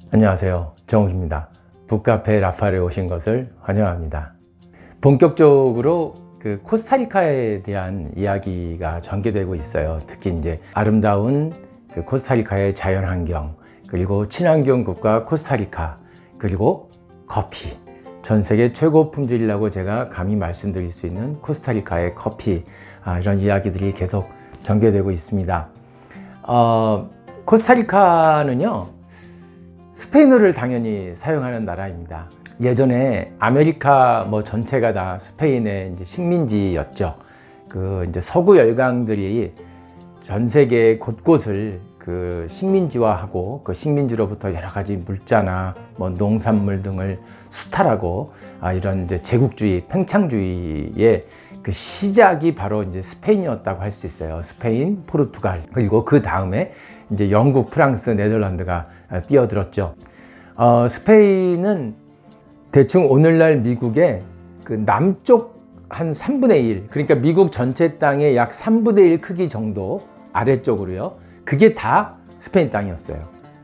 안녕하세요, 정욱입니다. 북카페 라파엘에 오신 것을 환영합니다. 본격적으로 그 코스타리카에 대한 이야기가 전개되고 있어요. 특히 이제 아름다운 그 코스타리카의 자연환경, 그리고 친환경 국가 코스타리카, 그리고 커피. 전 세계 최고 품질이라고 제가 감히 말씀드릴 수 있는 코스타리카의 커피, 이런 이야기들이 계속 전개되고 있습니다. 코스타리카는요, 스페인어를 당연히 사용하는 나라입니다. 예전에 아메리카 전체가 다 스페인의 이제 식민지였죠. 그 이제 서구 열강들이 전 세계 곳곳을 그 식민지화하고 그 식민지로부터 여러 가지 물자나 농산물 등을 수탈하고 이런 이제 제국주의, 팽창주의의 그 시작이 바로 이제 스페인이었다고 할 수 있어요. 스페인, 포르투갈, 그리고 그 다음에 이제 영국, 프랑스, 네덜란드가 뛰어들었죠. 스페인은 대충 오늘날 미국의 그 남쪽 한 3분의 1, 그러니까 미국 전체 땅의 약 3분의 1 크기 정도 아래쪽으로요. 그게 다 스페인 땅이었어요.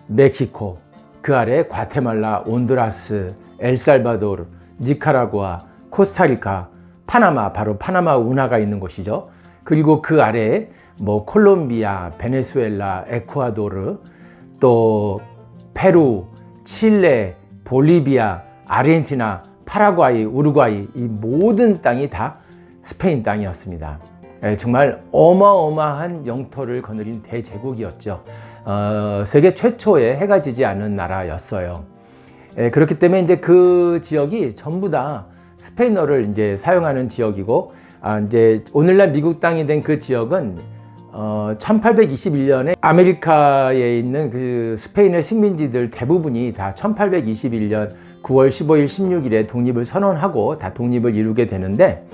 멕시코, 그 아래 과테말라, 온두라스, 엘살바도르, 니카라구아, 코스타리카, 파나마, 바로 파나마 운하가 있는 곳이죠. 그리고 그 아래에 콜롬비아, 베네수엘라, 에쿠아도르, 또 페루, 칠레, 볼리비아, 아르헨티나, 파라과이, 우루과이, 이 모든 땅이 다 스페인 땅이었습니다. 정말 어마어마한 영토를 거느린 대제국이었죠. 세계 최초의 해가 지지 않은 나라였어요. 그렇기 때문에 이제 그 지역이 전부 다 스페인어를 이제 사용하는 지역이고, 이제 오늘날 미국 땅이 된 그 지역은 1821년에 아메리카에 있는 그 스페인의 식민지들 대부분이 다 1821년 9월 15일, 16일에 독립을 선언하고 다 독립을 이루게 되는데,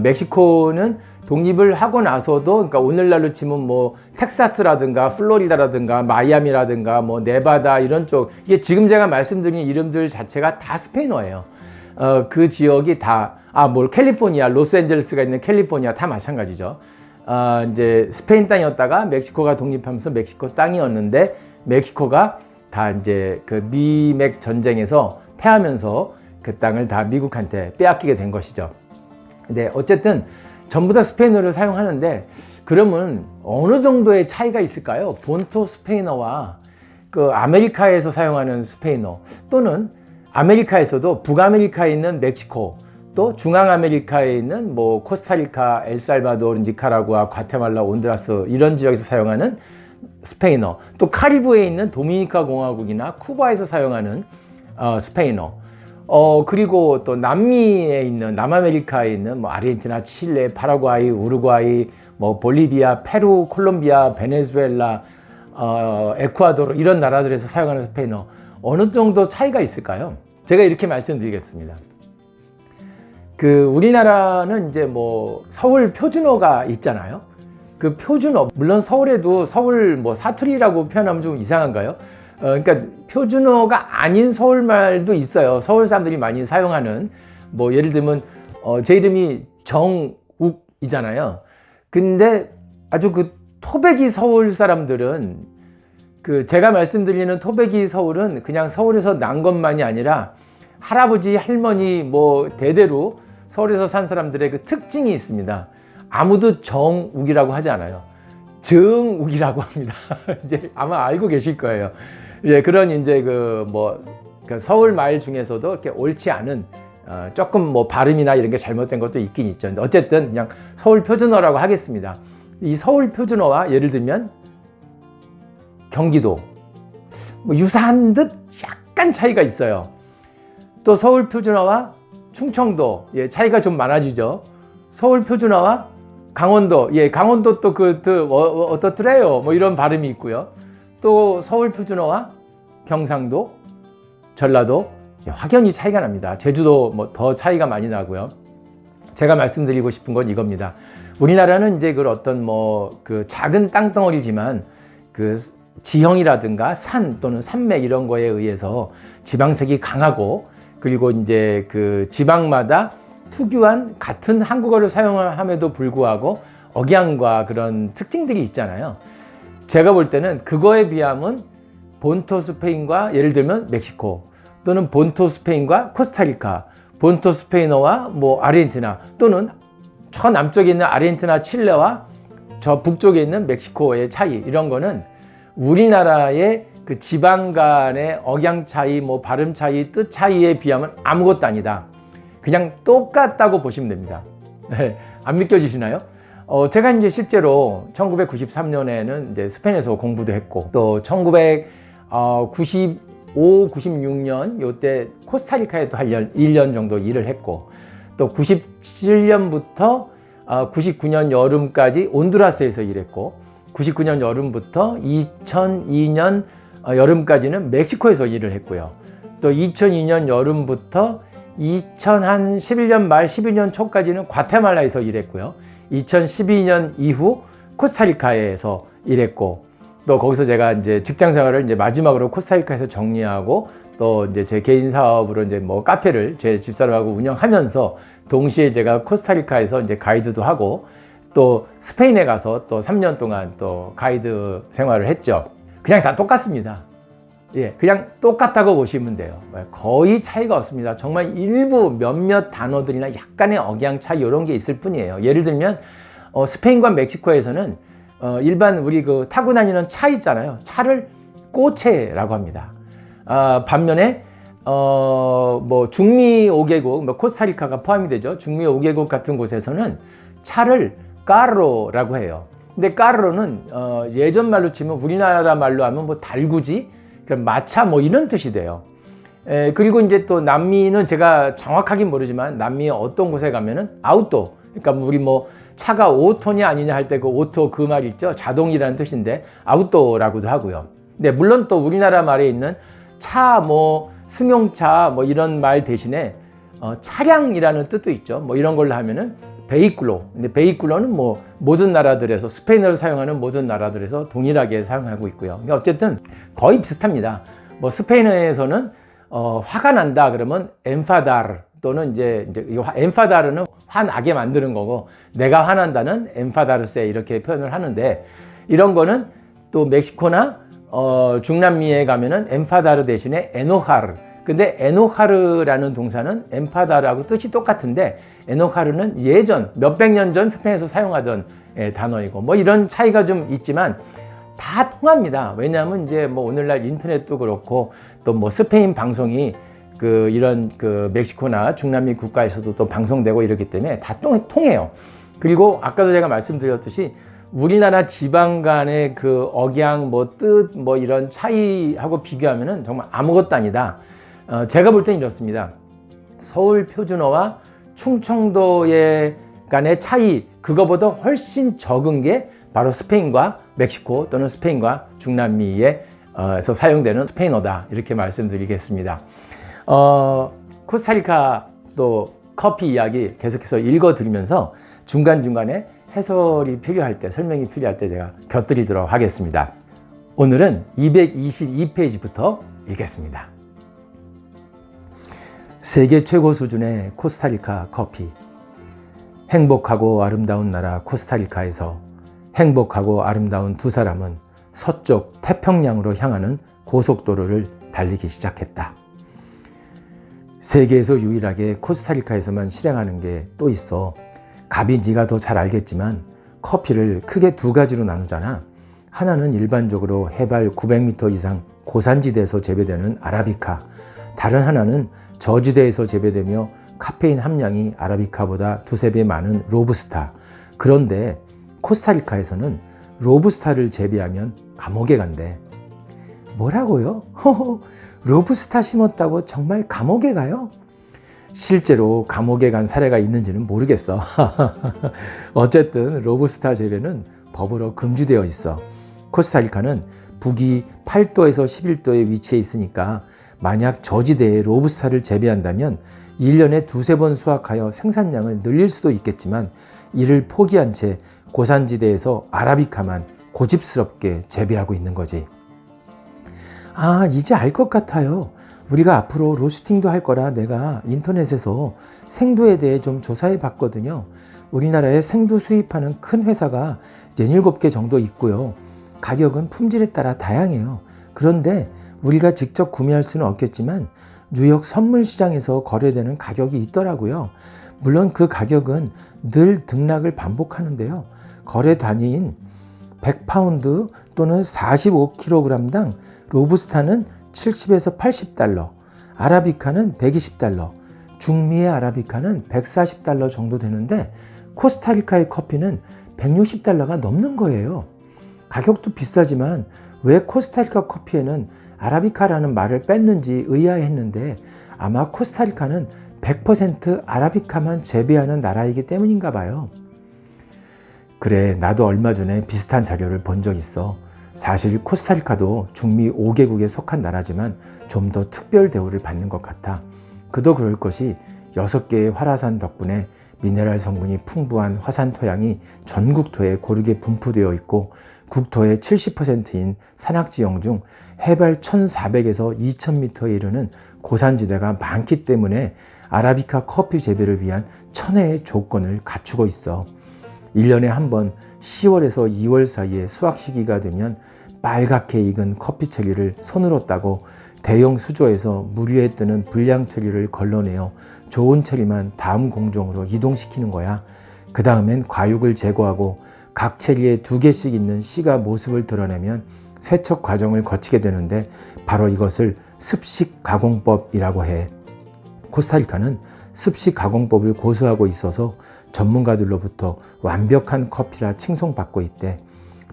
멕시코는 독립을 하고 나서도, 그러니까 오늘날로 치면 텍사스라든가 플로리다라든가 마이애미라든가 네바다 이런 쪽, 이게 지금 제가 말씀드린 이름들 자체가 다 스페인어예요. 그 지역이 다, 캘리포니아, 로스앤젤레스가 있는 캘리포니아 다 마찬가지죠. 이제 스페인 땅이었다가 멕시코가 독립하면서 멕시코 땅이었는데, 멕시코가 다 이제 그 미맥 전쟁에서 패하면서 그 땅을 다 미국한테 빼앗기게 된 것이죠. 근데 어쨌든 전부 다 스페인어를 사용하는데, 그러면 어느 정도의 차이가 있을까요? 본토 스페인어와 그 아메리카에서 사용하는 스페인어, 또는 아메리카에서도 북아메리카에 있는 멕시코, 또 중앙아메리카에 있는 코스타리카, 엘살바도르, 니카라구아, 과테말라, 온두라스 이런 지역에서 사용하는 스페인어, 또 카리브해에 있는 도미니카 공화국이나 쿠바에서 사용하는 스페인어, 그리고 또 남미에 있는, 남아메리카에 있는 아르헨티나, 칠레, 파라과이, 우루과이, 볼리비아, 페루, 콜롬비아, 베네수엘라, 에쿠아도르 이런 나라들에서 사용하는 스페인어, 어느 정도 차이가 있을까요? 제가 이렇게 말씀드리겠습니다. 그 우리나라는 이제 서울 표준어가 있잖아요. 그 표준어, 물론 서울에도 서울 사투리라고 표현하면 좀 이상한가요? 그러니까 표준어가 아닌 서울말도 있어요. 서울 사람들이 많이 사용하는, 예를 들면 제 이름이 정욱이잖아요. 근데 아주 그 토백이 서울 사람들은, 그 제가 말씀드리는 토백이 서울은 그냥 서울에서 난 것만이 아니라 할아버지, 할머니 대대로 서울에서 산 사람들의 그 특징이 있습니다. 아무도 정욱이라고 하지 않아요. 정욱이라고 합니다. 이제 아마 알고 계실 거예요. 예, 그런 이제 그 서울 말 중에서도 이렇게 옳지 않은, 조금 발음이나 이런 게 잘못된 것도 있긴 있죠. 근데 어쨌든 그냥 서울 표준어라고 하겠습니다. 이 서울 표준어와 예를 들면 경기도, 유사한 듯 약간 차이가 있어요. 또 서울 표준어와 충청도, 차이가 좀 많아지죠. 서울 표준어와 강원도, 강원도 또 어떻더래요? 이런 발음이 있고요. 또 서울 표준어와 경상도, 전라도, 확연히 차이가 납니다. 제주도 더 차이가 많이 나고요. 제가 말씀드리고 싶은 건 이겁니다. 우리나라는 이제 그 어떤 그 작은 땅덩어리지만 그 지형이라든가 산 또는 산맥 이런 거에 의해서 지방색이 강하고, 그리고 이제 그 지방마다 특유한 같은 한국어를 사용함에도 불구하고 억양과 그런 특징들이 있잖아요. 제가 볼 때는 그거에 비하면 본토 스페인과 예를 들면 멕시코, 또는 본토 스페인과 코스타리카, 본토 스페인어와 뭐 아르헨티나, 또는 저 남쪽에 있는 아르헨티나, 칠레와 저 북쪽에 있는 멕시코의 차이, 이런 거는 우리나라의 그 지방 간의 억양 차이, 뭐 발음 차이, 뜻 차이에 비하면 아무것도 아니다. 그냥 똑같다고 보시면 됩니다. 안 믿겨지시나요? 제가 이제 실제로 1993년에는 이제 스페인에서 공부도 했고, 또 1995, 96년 요때 코스타리카에 또 1년 정도 일을 했고, 또 97년부터 99년 여름까지 온두라스에서 일했고, 99년 여름부터 2002년 여름까지는 멕시코에서 일을 했고요. 또 2002년 여름부터 2011년 말 12년 초까지는 과테말라에서 일했고요. 2012년 이후 코스타리카에서 일했고, 또 거기서 제가 이제 직장 생활을 이제 마지막으로 코스타리카에서 정리하고, 또 이제 제 개인 사업으로 이제 뭐 카페를 제 집사람하고 운영하면서 동시에 제가 코스타리카에서 이제 가이드도 하고, 또 스페인에 가서 또 3년 동안 또 가이드 생활을 했죠. 그냥 다 똑같습니다. 예, 그냥 똑같다고 보시면 돼요. 거의 차이가 없습니다. 정말 일부 몇몇 단어들이나 약간의 억양 차이 이런 게 있을 뿐이에요. 예를 들면 스페인과 멕시코에서는 일반 우리 그 타고 다니는 차 있잖아요. 차를 꼬체라고 합니다. 반면에 뭐 중미 5개국, 뭐 코스타리카가 포함이 되죠. 중미 5개국 같은 곳에서는 차를 까르로라고 해요. 근데 까르로는 예전 말로 치면 우리나라 말로 하면 뭐 달구지, 그럼 마차 뭐 이런 뜻이 돼요. 그리고 이제 또 남미는 제가 정확하게 모르지만 남미의 어떤 곳에 가면은 아우토, 그러니까 우리 뭐 차가 오토냐 아니냐 할 때 그 오토 그 말 있죠. 자동이라는 뜻인데 아우토라고도 하고요. 근데 물론 또 우리나라 말에 있는 차, 뭐 승용차 뭐 이런 말 대신에 차량이라는 뜻도 있죠. 뭐 이런 걸로 하면은 베이클로. 근데 베이클로는 뭐 모든 나라들에서, 스페인어를 사용하는 모든 나라들에서 동일하게 사용하고 있고요. 그러니까 어쨌든 거의 비슷합니다. 뭐 스페인어에서는 화가 난다 그러면 엔파다르, 또는 이제 이거 엔파다르는 화나게 만드는 거고, 내가 화난다는 엔파다르세 이렇게 표현을 하는데, 이런 거는 또 멕시코나 중남미에 가면은 엔파다르 대신에 에노하르. 근데 에노하르라는 동사는 엔파다르하고 뜻이 똑같은데, 에노하르는 예전 몇백 년 전 스페인에서 사용하던 단어이고, 뭐 이런 차이가 좀 있지만 다 통합니다. 왜냐하면 이제 뭐 오늘날 인터넷도 그렇고, 또 뭐 스페인 방송이 그 이런 그 멕시코나 중남미 국가에서도 또 방송되고 이러기 때문에 다 통해요. 그리고 아까도 제가 말씀드렸듯이 우리나라 지방 간의 그 억양, 뭐 뜻, 뭐 이런 차이하고 비교하면은 정말 아무것도 아니다. 제가 볼 땐 이렇습니다. 서울 표준어와 충청도의 간의 차이, 그거보다 훨씬 적은 게 바로 스페인과 멕시코, 또는 스페인과 중남미에서 사용되는 스페인어다, 이렇게 말씀드리겠습니다. 코스타리카 또 커피 이야기 계속해서 읽어드리면서 중간중간에 해설이 필요할 때, 설명이 필요할 때 제가 곁들이도록 하겠습니다. 오늘은 222페이지부터 읽겠습니다. 세계 최고 수준의 코스타리카 커피. 행복하고 아름다운 나라 코스타리카에서 행복하고 아름다운 두 사람은 서쪽 태평양으로 향하는 고속도로를 달리기 시작했다. 세계에서 유일하게 코스타리카에서만 실행하는 게 또 있어. 갑이 네가 더 잘 알겠지만 커피를 크게 두 가지로 나누잖아. 하나는 일반적으로 해발 900m 이상 고산지대에서 재배되는 아라비카, 다른 하나는 저지대에서 재배되며 카페인 함량이 아라비카보다 두세 배 많은 로부스타. 그런데 코스타리카에서는 로부스타를 재배하면 감옥에 간대. 뭐라고요? 로부스타 심었다고 정말 감옥에 가요? 실제로 감옥에 간 사례가 있는지는 모르겠어. 어쨌든 로부스타 재배는 법으로 금지되어 있어. 코스타리카는 북위 8도에서 11도에 위치해 있으니까 만약 저지대에 로부스타를 재배한다면 1년에 두세 번 수확하여 생산량을 늘릴 수도 있겠지만 이를 포기한 채 고산지대에서 아라비카만 고집스럽게 재배하고 있는 거지. 아, 이제 알 것 같아요. 우리가 앞으로 로스팅도 할 거라 내가 인터넷에서 생두에 대해 좀 조사해 봤거든요. 우리나라에 생두 수입하는 큰 회사가 7개 정도 있고요. 가격은 품질에 따라 다양해요. 그런데 우리가 직접 구매할 수는 없겠지만 뉴욕 선물 시장에서 거래되는 가격이 있더라고요. 물론 그 가격은 늘 등락을 반복하는데요. 거래 단위인 100파운드 또는 45kg당 로부스타는 70에서 80달러, 아라비카는 120달러, 중미의 아라비카는 140달러 정도 되는데 코스타리카의 커피는 160달러가 넘는 거예요. 가격도 비싸지만 왜 코스타리카 커피에는 아라비카라는 말을 뺐는지 의아했는데 아마 코스타리카는 100% 아라비카만 재배하는 나라이기 때문인가 봐요. 그래, 나도 얼마 전에 비슷한 자료를 본 적 있어. 사실 코스타리카도 중미 5개국에 속한 나라지만 좀 더 특별 대우를 받는 것 같아. 그도 그럴 것이 6개의 활화산 덕분에 미네랄 성분이 풍부한 화산 토양이 전 국토에 고르게 분포되어 있고 국토의 70%인 산악지형 중 해발 1400에서 2000m에 이르는 고산지대가 많기 때문에 아라비카 커피 재배를 위한 천혜의 조건을 갖추고 있어. 1년에 한 번 10월에서 2월 사이에 수확 시기가 되면 빨갛게 익은 커피 체리를 손으로 따고 대형 수조에서 물 위에 뜨는 불량 체리를 걸러내어 좋은 체리만 다음 공정으로 이동시키는 거야. 그 다음엔 과육을 제거하고 각 체리에 2개씩 있는 씨가 모습을 드러내면 세척 과정을 거치게 되는데 바로 이것을 습식 가공법이라고 해. 코스타리카는 습식 가공법을 고수하고 있어서 전문가들로부터 완벽한 커피라 칭송받고 있대.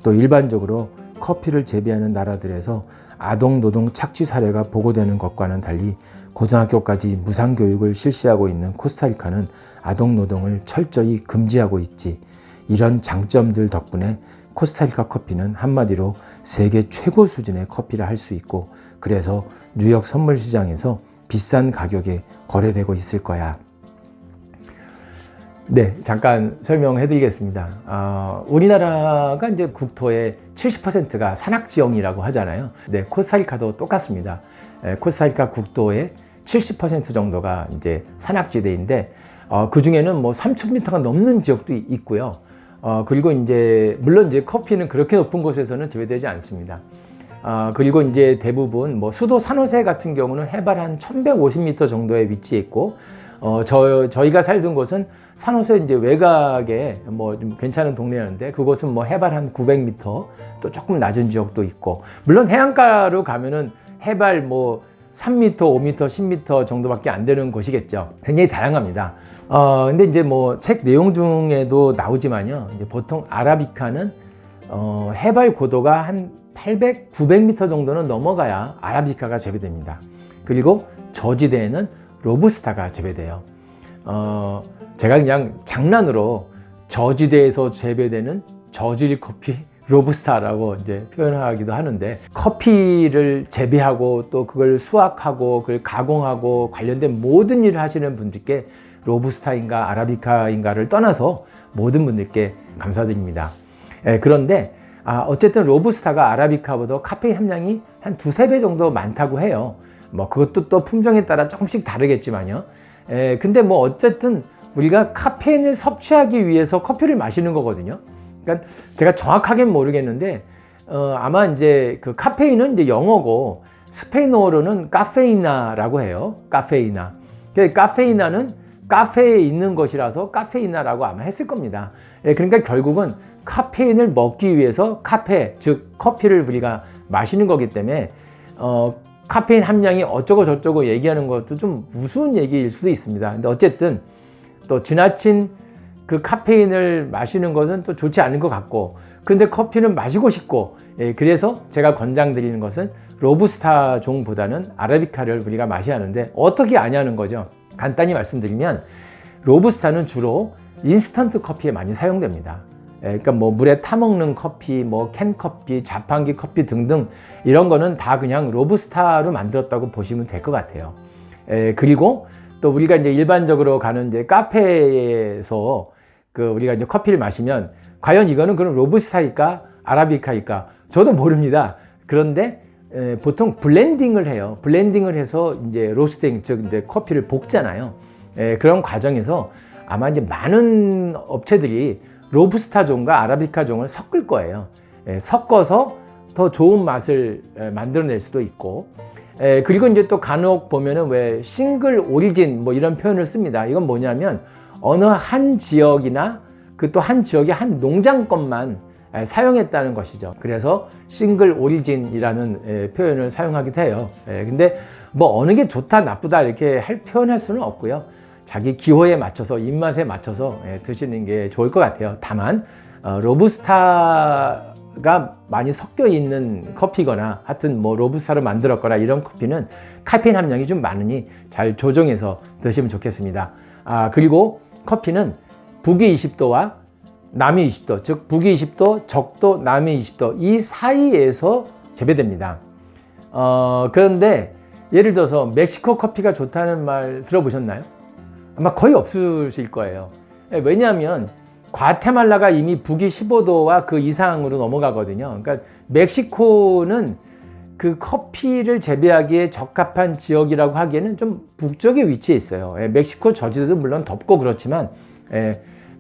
또 일반적으로 커피를 재배하는 나라들에서 아동노동 착취 사례가 보고되는 것과는 달리 고등학교까지 무상교육을 실시하고 있는 코스타리카는 아동노동을 철저히 금지하고 있지. 이런 장점들 덕분에 코스타리카 커피는 한마디로 세계 최고 수준의 커피를 할 수 있고 그래서 뉴욕 선물 시장에서 비싼 가격에 거래되고 있을 거야. 네, 잠깐 설명해 드리겠습니다. 우리나라가 이제 국토의 70%가 산악지형이라고 하잖아요. 네, 코스타리카도 똑같습니다. 코스타리카 국토의 70% 정도가 이제 산악지대인데, 그 중에는 뭐 3,000m가 넘는 지역도 있고요. 그리고 이제, 물론 이제 커피는 그렇게 높은 곳에서는 재배되지 않습니다. 그리고 이제 대부분 뭐 수도 산호세 같은 경우는 해발 한 1150m 정도에 위치해 있고, 저희가 살던 곳은 산호세 이제 외곽에 뭐 좀 괜찮은 동네였는데 그곳은 뭐 해발 한 900m 또 조금 낮은 지역도 있고, 물론 해안가로 가면은 해발 뭐 3m, 5m, 10m 정도밖에 안 되는 곳이겠죠. 굉장히 다양합니다. 근데 이제 뭐 책 내용 중에도 나오지만요. 이제 보통 아라비카는 해발 고도가 한 800, 900m 정도는 넘어가야 아라비카가 재배됩니다. 그리고 저지대에는 로부스타가 재배돼요. 제가 그냥 장난으로 저지대에서 재배되는 저질 커피 로부스타라고 이제 표현하기도 하는데, 커피를 재배하고 또 그걸 수확하고 그걸 가공하고 관련된 모든 일을 하시는 분들께 로부스타인가 아라비카인가를 떠나서 모든 분들께 감사드립니다. 그런데 어쨌든 로부스타가 아라비카보다 카페인 함량이 한 2~3배 정도 많다고 해요. 뭐 그것도 또 품종에 따라 조금씩 다르겠지만요. 근데 뭐 어쨌든 우리가 카페인을 섭취하기 위해서 커피를 마시는 거거든요. 그러니까 제가 정확하게는 모르겠는데 아마 이제 그 카페인은 이제 영어고 스페인어로는 카페이나라고 해요. 카페이나. 카페이나는 카페에 있는 것이라서 카페이나라고 아마 했을 겁니다. 그러니까 결국은 카페인을 먹기 위해서 카페, 즉 커피를 우리가 마시는 거기 때문에 카페인 함량이 어쩌고 저쩌고 얘기하는 것도 좀 우스운 얘기일 수도 있습니다. 근데 어쨌든 또 지나친 그 카페인을 마시는 것은 또 좋지 않은 것 같고, 근데 커피는 마시고 싶고, 그래서 제가 권장드리는 것은 로부스타 종보다는 아라비카를 우리가 마셔야 하는데 어떻게 아냐는 거죠. 간단히 말씀드리면 로부스타는 주로 인스턴트 커피에 많이 사용됩니다. 그러니까 뭐 물에 타먹는 커피, 뭐 캔커피, 자판기 커피 등등 이런 거는 다 그냥 로부스타로 만들었다고 보시면 될 것 같아요. 그리고 또 우리가 이제 일반적으로 가는 이제 카페에서 그 우리가 이제 커피를 마시면 과연 이거는 그럼 로부스타일까 아라비카일까 저도 모릅니다. 그런데 보통 블렌딩을 해요. 블렌딩을 해서 이제 로스팅, 즉 이제 커피를 볶잖아요. 그런 과정에서 아마 이제 많은 업체들이 로부스타 종과 아라비카 종을 섞을 거예요. 섞어서 더 좋은 맛을 만들어낼 수도 있고, 그리고 이제 또 간혹 보면은 왜 싱글 오리진 뭐 이런 표현을 씁니다. 이건 뭐냐면 어느 한 지역이나 그 또 한 지역의 한 농장 것만 사용했다는 것이죠. 그래서 싱글 오리진이라는 표현을 사용하기도 해요. 근데 뭐 어느 게 좋다 나쁘다 이렇게 표현할 수는 없고요. 자기 기호에 맞춰서 입맛에 맞춰서 드시는 게 좋을 것 같아요. 다만 로부스타가 많이 섞여 있는 커피거나 하여튼 뭐 로부스타로 만들었거나 이런 커피는 카페인 함량이 좀 많으니 잘 조정해서 드시면 좋겠습니다. 그리고 커피는 북위 20도와 남위 20도, 즉 북위 20도, 적도, 남위 20도 이 사이에서 재배됩니다. 그런데 예를 들어서 멕시코 커피가 좋다는 말 들어보셨나요? 아마 거의 없으실 거예요. 왜냐하면 과테말라가 이미 북위 15도와 그 이상으로 넘어가거든요. 그러니까 멕시코는 그 커피를 재배하기에 적합한 지역이라고 하기에는 좀 북쪽에 위치해 있어요. 멕시코 저지대도 물론 덥고 그렇지만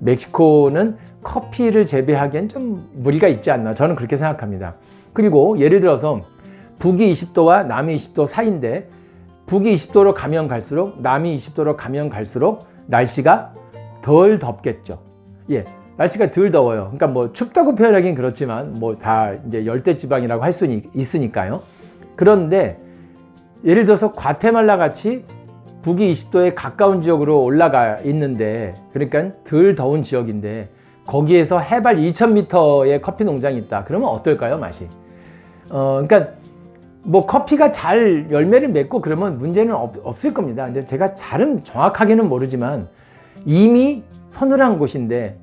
멕시코는 커피를 재배하기엔 좀 무리가 있지 않나 저는 그렇게 생각합니다. 그리고 예를 들어서 북위 20도와 남위 20도 사이인데 북위 20도로 가면 갈수록 남위 20도로 가면 갈수록 날씨가 덜 덥겠죠. 날씨가 덜 더워요. 그러니까 뭐 춥다고 표현하긴 그렇지만 뭐 다 이제 열대 지방이라고 할 수 있으니까요. 그런데 예를 들어서 과테말라 같이 북위 20도에 가까운 지역으로 올라가 있는데 그러니까 덜 더운 지역인데 거기에서 해발 2000m의 커피 농장이 있다. 그러면 어떨까요, 맛이? 그러니까 뭐 커피가 잘 열매를 맺고 그러면 문제는 없을 겁니다. 근데 제가 잘은 정확하게는 모르지만 이미 서늘한 곳인데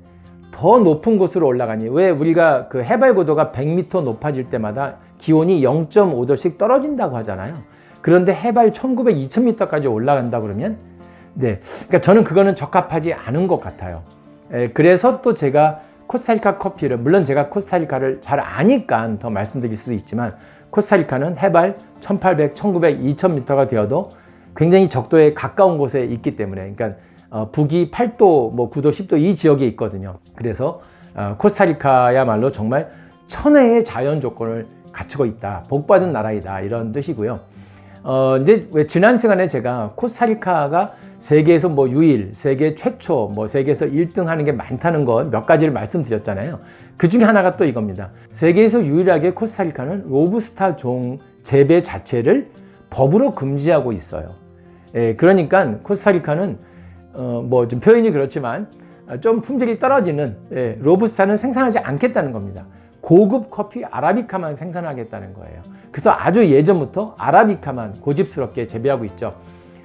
더 높은 곳으로 올라가니 왜 우리가 그 해발 고도가 100m 높아질 때마다 기온이 0.5도씩 떨어진다고 하잖아요. 그런데 해발 1900, 2000m까지 올라간다 그러면 그러니까 저는 그거는 적합하지 않은 것 같아요. 그래서 또 제가 코스타리카 커피를 물론 제가 코스타리카를 잘 아니까 더 말씀드릴 수도 있지만 코스타리카는 해발 1800, 1900, 2000m가 되어도 굉장히 적도에 가까운 곳에 있기 때문에 그러니까 북위 8도, 뭐 9도, 10도 이 지역에 있거든요. 그래서 코스타리카야말로 정말 천혜의 자연 조건을 갖추고 있다. 복받은 나라이다. 이런 뜻이고요. 이제 왜 지난 시간에 제가 코스타리카가 세계에서 뭐 유일, 세계 최초, 뭐 세계에서 1등 하는 게 많다는 것 몇 가지를 말씀드렸잖아요. 그 중에 하나가 또 이겁니다. 세계에서 유일하게 코스타리카는 로부스타 종 재배 자체를 법으로 금지하고 있어요. 그러니까 코스타리카는 뭐 좀 표현이 그렇지만 좀 품질이 떨어지는 로부스타는 생산하지 않겠다는 겁니다. 고급 커피 아라비카만 생산하겠다는 거예요. 그래서 아주 예전부터 아라비카만 고집스럽게 재배하고 있죠.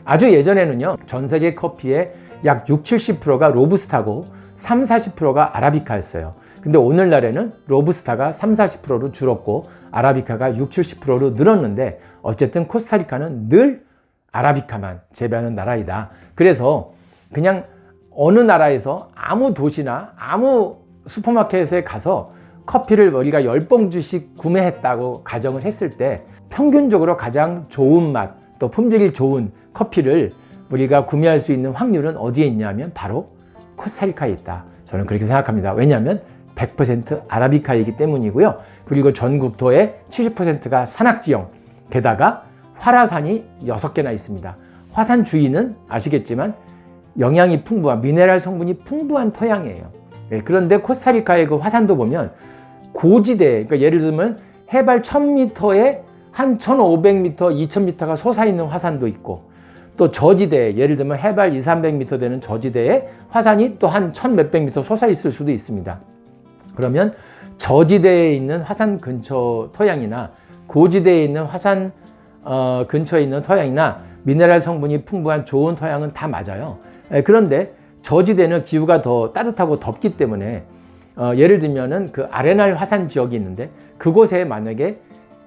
아주 예전에는요, 전 세계 커피의 약 60, 70%가 로부스타고 3, 40%가 아라비카였어요. 근데 오늘날에는 로부스타가 3, 40%로 줄었고 아라비카가 60, 70%로 늘었는데 어쨌든 코스타리카는 늘 아라비카만 재배하는 나라이다. 그래서 그냥 어느 나라에서 아무 도시나 아무 슈퍼마켓에 가서 커피를 우리가 10봉지씩 구매했다고 가정을 했을 때 평균적으로 가장 좋은 맛, 또 품질이 좋은 커피를 우리가 구매할 수 있는 확률은 어디에 있냐면 바로 코스타리카에 있다. 저는 그렇게 생각합니다. 왜냐하면 100% 아라비카이기 때문이고요. 그리고 전 국토의 70%가 산악지형, 게다가 활화산이 6개나 있습니다. 화산 주위는 아시겠지만 영양이 풍부한, 미네랄 성분이 풍부한 토양이에요. 그런데 코스타리카의 그 화산도 보면 고지대, 그러니까 예를 들면 해발 1000m에 한 1500m, 2000m가 솟아있는 화산도 있고 또 저지대, 예를 들면 해발 200, 300m 되는 저지대에 화산이 또 한 1000몇백 미터 솟아있을 수도 있습니다. 그러면 저지대에 있는 화산 근처 토양이나 고지대에 있는 화산 근처에 있는 토양이나 미네랄 성분이 풍부한 좋은 토양은 다 맞아요. 그런데 저지대는 기후가 더 따뜻하고 덥기 때문에 예를 들면은 그 아레날 화산 지역이 있는데 그곳에 만약에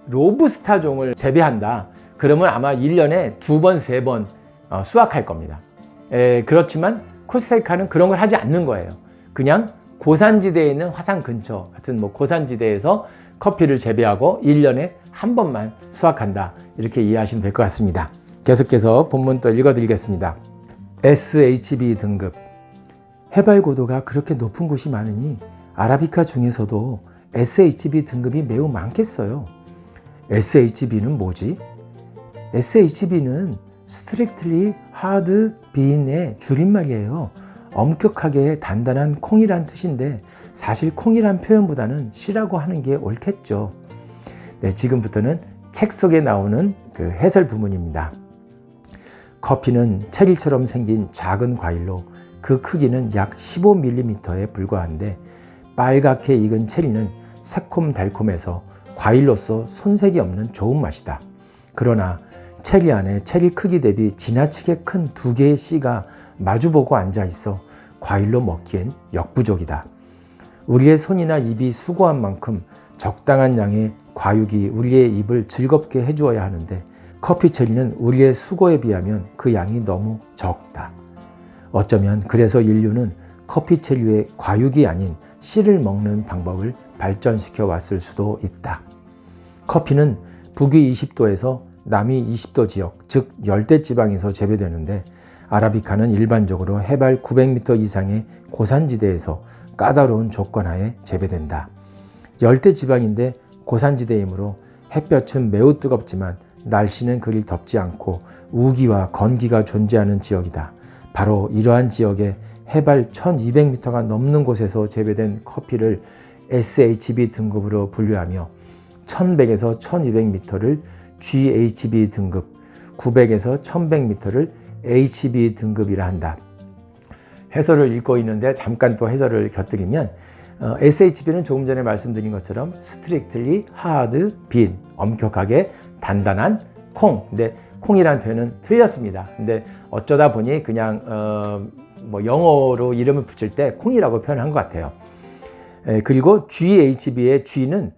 로부스타 종을 재배한다. 그러면 아마 1년에 2번, 3번 수확할 겁니다. 그렇지만 코스타리카는 그런 걸 하지 않는 거예요. 그냥 고산지대에 있는 화산 근처 같은 뭐 고산지대에서 커피를 재배하고 1년에 한 번만 수확한다. 이렇게 이해하시면 될 것 같습니다. 계속해서 본문 또 읽어드리겠습니다. SHB 등급. 해발 고도가 그렇게 높은 곳이 많으니 아라비카 중에서도 SHB 등급이 매우 많겠어요. SHB는 뭐지? SHB는 Strictly Hard Bean의 줄임말이에요. 엄격하게 단단한 콩이란 뜻인데 사실 콩이란 표현보다는 씨라고 하는 게 옳겠죠. 네, 지금부터는 책 속에 나오는 그 해설 부문입니다. 커피는 체리처럼 생긴 작은 과일로 그 크기는 약 15mm에 불과한데 빨갛게 익은 체리는 새콤달콤해서 과일로서 손색이 없는 좋은 맛이다. 그러나 체리 안에 체리 크기 대비 지나치게 큰 두 개의 씨가 마주보고 앉아 있어 과일로 먹기엔 역부족이다. 우리의 손이나 입이 수고한 만큼 적당한 양의 과육이 우리의 입을 즐겁게 해주어야 하는데 커피 체리는 우리의 수고에 비하면 그 양이 너무 적다. 어쩌면 그래서 인류는 커피 체리의 과육이 아닌 씨를 먹는 방법을 발전시켜 왔을 수도 있다. 커피는 북위 20도에서 남위 20도 지역, 즉 열대지방에서 재배되는데 아라비카는 일반적으로 해발 900m 이상의 고산지대에서 까다로운 조건 하에 재배된다. 열대지방인데 고산지대이므로 햇볕은 매우 뜨겁지만 날씨는 그리 덥지 않고 우기와 건기가 존재하는 지역이다. 바로 이러한 지역에 해발 1200m가 넘는 곳에서 재배된 커피를 SHB 등급으로 분류하며 1100에서 1200m를 GHB 등급, 900에서 1100m를 HB 등급이라 한다. 해설을 읽고 있는데 잠깐 또 해설을 곁들이면 SHB는 조금 전에 말씀드린 것처럼 Strictly Hard Bean, 엄격하게 단단한 콩. 근데 콩이라는 표현은 틀렸습니다. 근데 어쩌다 보니 그냥 영어로 이름을 붙일 때 콩이라고 표현한 것 같아요. 그리고 GHB의 G는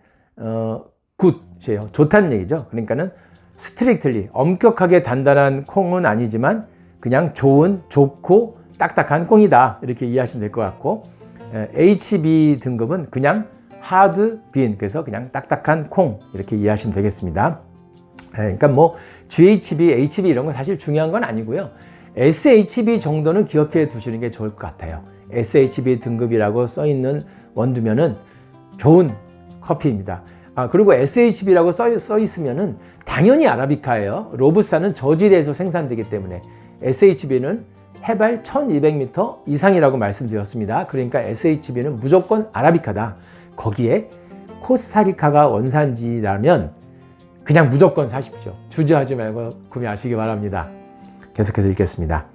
굿이에요. 좋다는 얘기죠. 그러니까는 strictly, 엄격하게 단단한 콩은 아니지만 그냥 좋은, 좋고 딱딱한 콩이다. 이렇게 이해하시면 될 것 같고, HB 등급은 그냥 hard bean, 그래서 그냥 딱딱한 콩 이렇게 이해하시면 되겠습니다. 그러니까 뭐 GHB, HB 이런 건 사실 중요한 건 아니고요. SHB 정도는 기억해 두시는 게 좋을 것 같아요. SHB 등급이라고 써 있는 원두면은 좋은 커피입니다. 그리고 SHB라고 써 있으면은 당연히 아라비카예요. 로부스타는 저지대에서 생산되기 때문에 SHB는 해발 1200m 이상이라고 말씀드렸습니다. 그러니까 SHB는 무조건 아라비카다. 거기에 코스타리카가 원산지라면 그냥 무조건 사십시오. 주저하지 말고 구매하시기 바랍니다. 계속해서 읽겠습니다.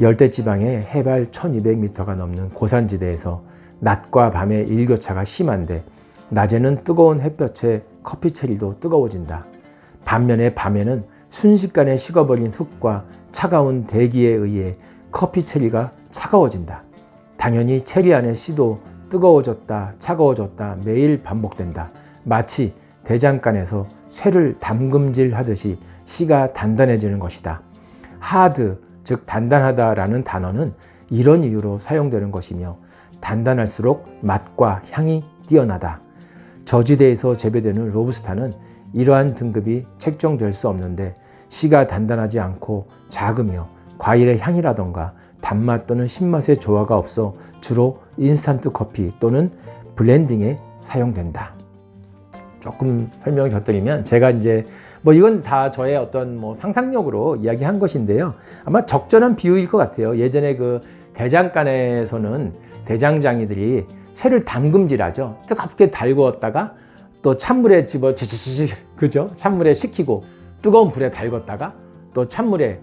열대지방의 해발 1200m가 넘는 고산지대에서 낮과 밤의 일교차가 심한데 낮에는 뜨거운 햇볕에 커피 체리도 뜨거워진다. 반면에 밤에는 순식간에 식어버린 흙과 차가운 대기에 의해 커피 체리가 차가워진다. 당연히 체리 안의 씨도 뜨거워졌다 차가워졌다 매일 반복된다. 마치 대장간에서 쇠를 담금질하듯이 씨가 단단해지는 것이다. 하드, 즉 단단하다라는 단어는 이런 이유로 사용되는 것이며 단단할수록 맛과 향이 뛰어나다. 저지대에서 재배되는 로부스타는 이러한 등급이 책정될 수 없는데 씨가 단단하지 않고 작으며 과일의 향이라던가 단맛 또는 신맛의 조화가 없어 주로 인스턴트 커피 또는 블렌딩에 사용된다. 조금 설명을 곁들이면 제가 이제 이건 다 저의 어떤 상상력으로 이야기한 것인데요. 아마 적절한 비유일 것 같아요. 예전에 그 대장간에서는 대장장이들이 쇠를 담금질하죠. 뜨겁게 달구었다가 또 찬물에 집어 그죠? 찬물에 식히고 뜨거운 불에 달궜다가 또 찬물에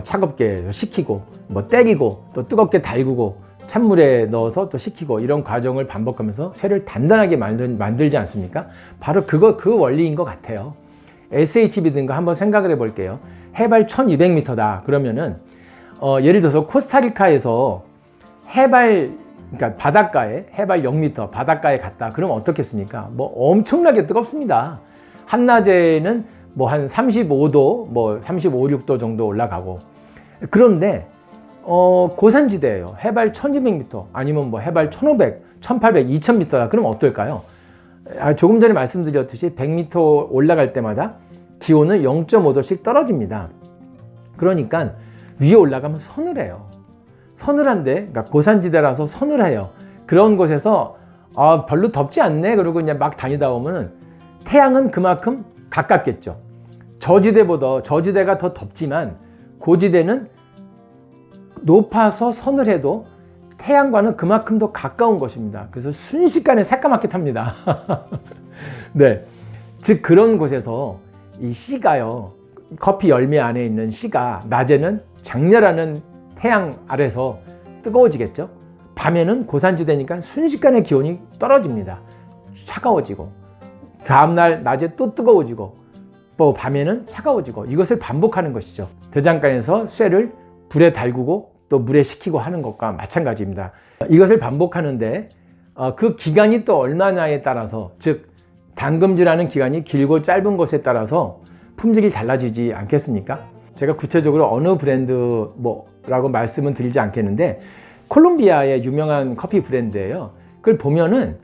차갑게 식히고 때리고 또 뜨겁게 달구고 찬물에 넣어서 또 식히고 이런 과정을 반복하면서 쇠를 단단하게 만들지 않습니까? 바로 그 원리인 것 같아요. SHB 등급 한번 생각을 해볼게요. 해발 1200m다 그러면은 예를 들어서 코스타리카에서 그러니까 바닷가에 해발 0m 바닷가에 갔다 그러면 어떻겠습니까? 엄청나게 뜨겁습니다. 한낮에는 한 35도 35, 6도 정도 올라가고 그런데 고산지대예요. 해발 1200m 아니면 해발 1500, 1800, 2000m다 그러면 어떨까요? 조금 전에 말씀드렸듯이 100m 올라갈 때마다 기온은 0.5도씩 떨어집니다. 그러니까 위에 올라가면 서늘해요. 서늘한데, 그러니까 고산지대라서 서늘해요. 그런 곳에서 별로 덥지 않네. 그러고 그냥 막 다니다 보면 태양은 그만큼 가깝겠죠. 저지대가 더 덥지만 고지대는 높아서 서늘해도 태양과는 그만큼 더 가까운 것입니다. 그래서 순식간에 새까맣게 탑니다. 네, 즉 그런 곳에서 이 씨가요, 커피 열매 안에 있는 씨가 낮에는 장렬하는 태양 아래서 뜨거워지겠죠. 밤에는 고산지대니까 순식간에 기온이 떨어집니다. 차가워지고, 다음날 낮에 또 뜨거워지고, 또 밤에는 차가워지고, 이것을 반복하는 것이죠. 대장간에서 쇠를 불에 달구고 또 물에 식히고 하는 것과 마찬가지입니다. 이것을 반복하는데 그 기간이 또 얼마냐에 따라서, 즉 담금질하는 기간이 길고 짧은 것에 따라서 품질이 달라지지 않겠습니까? 제가 구체적으로 어느 브랜드 라고 말씀은 드리지 않겠는데, 콜롬비아의 유명한 커피 브랜드예요. 그걸 보면은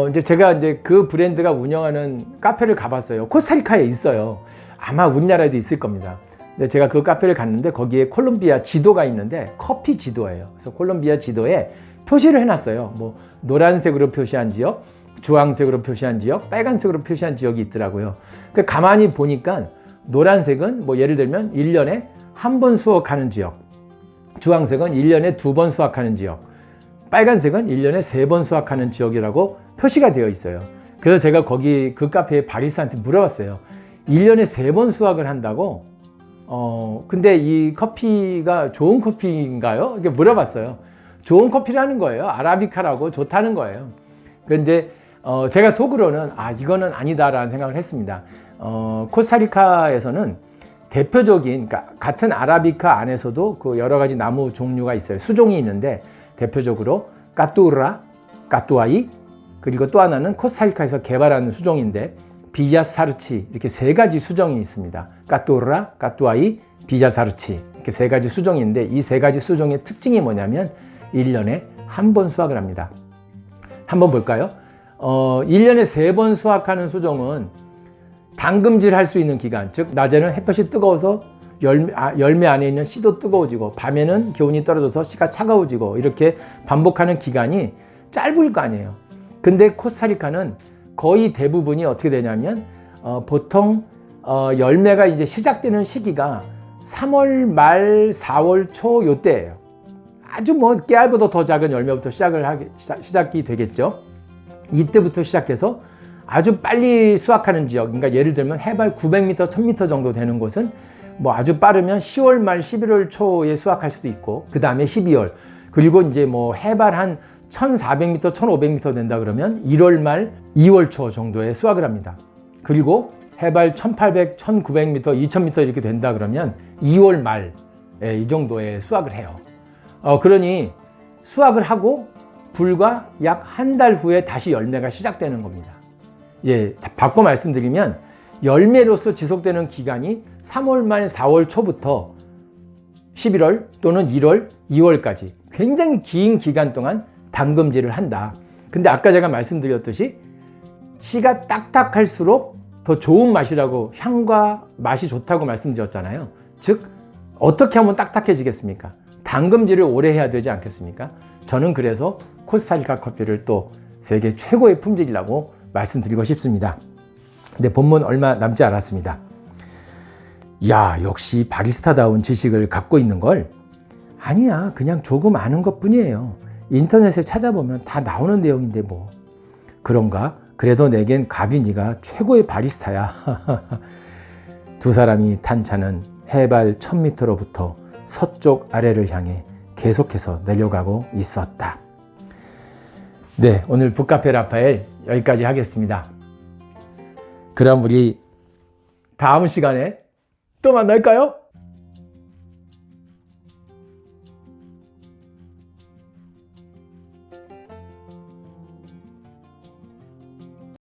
이제 제가 이제 그 브랜드가 운영하는 카페를 가봤어요. 코스타리카에 있어요. 아마 우리나라에도 있을 겁니다. 근데 제가 그 카페를 갔는데 거기에 콜롬비아 지도가 있는데 커피 지도예요. 그래서 콜롬비아 지도에 표시를 해놨어요. 뭐 노란색으로 표시한 지역, 주황색으로 표시한 지역, 빨간색으로 표시한 지역이 있더라고요. 그 가만히 보니까 노란색은 뭐 예를 들면 1년에 한 번 수확하는 지역, 주황색은 1년에 2번 수확하는 지역, 빨간색은 1년에 3번 수확하는 지역이라고 표시가 되어 있어요. 그래서 제가 거기 그 카페의 바리스타한테 물어봤어요. 1년에 3번 수확을 한다고? 근데 이 커피가 좋은 커피인가요? 이렇게 물어봤어요. 좋은 커피라는 거예요. 아라비카라고 좋다는 거예요. 그런데 제가 속으로는 이거는 아니다라는 생각을 했습니다. 코스타리카에서는 대표적인, 그러니까 같은 아라비카 안에서도 그 여러 가지 나무 종류가 있어요. 수종이 있는데 대표적으로 까뚜라, 까뚜아이, 그리고 또 하나는 코스타리카에서 개발하는 수종인데 비자사르치, 이렇게 3가지 수종이 있습니다. 까뚜라, 까뚜아이, 비자사르치, 이렇게 3가지 수종인데 이 3가지 수종의 특징이 뭐냐면 1년에 한 번 수확을 합니다. 한번 볼까요? 1년에 3번 수확하는 수종은 담금질 할 수 있는 기간, 즉 낮에는 햇볕이 뜨거워서 열매 안에 있는 씨도 뜨거워지고 밤에는 기온이 떨어져서 씨가 차가워지고 이렇게 반복하는 기간이 짧을 거 아니에요. 근데 코스타리카는 거의 대부분이 어떻게 되냐면 보통 열매가 이제 시작되는 시기가 3월 말 4월 초 요때예요. 아주 뭐 깨알보다 더 작은 열매부터 시작이 되겠죠. 이때부터 시작해서 아주 빨리 수확하는 지역, 그러니까 예를 들면 해발 900m, 1000m 정도 되는 곳은 뭐 아주 빠르면 10월 말 11월 초에 수확할 수도 있고, 그 다음에 12월, 그리고 이제 뭐 해발 한 1400m, 1500m 된다 그러면 1월 말 2월 초 정도에 수확을 합니다. 그리고 해발 1800, 1900m, 2000m 이렇게 된다 그러면 2월 말 이 정도에 수확을 해요. 그러니 수확을 하고 불과 약 한 달 후에 다시 열매가 시작되는 겁니다. 바꿔 말씀드리면 열매로서 지속되는 기간이 3월 말 4월 초부터 11월 또는 1월, 2월까지 굉장히 긴 기간 동안 담금질을 한다. 근데 아까 제가 말씀드렸듯이 씨가 딱딱할수록 더 좋은 맛이라고, 향과 맛이 좋다고 말씀드렸잖아요. 즉 어떻게 하면 딱딱해지겠습니까? 담금질을 오래 해야 되지 않겠습니까? 저는 그래서 코스타리카 커피를 또 세계 최고의 품질이라고 말씀드리고 싶습니다. 근데 본문 얼마 남지 않았습니다. 역시 바리스타다운 지식을 갖고 있는 걸, 아니야, 그냥 조금 아는 것 뿐이에요. 인터넷에 찾아보면 다 나오는 내용인데 뭐. 그런가? 그래도 내겐 가빈이가 최고의 바리스타야. 두 사람이 탄 차는 해발 1000m로부터 서쪽 아래를 향해 계속해서 내려가고 있었다. 네, 오늘 북카페 라파엘 여기까지 하겠습니다. 그럼 우리 다음 시간에 또 만날까요?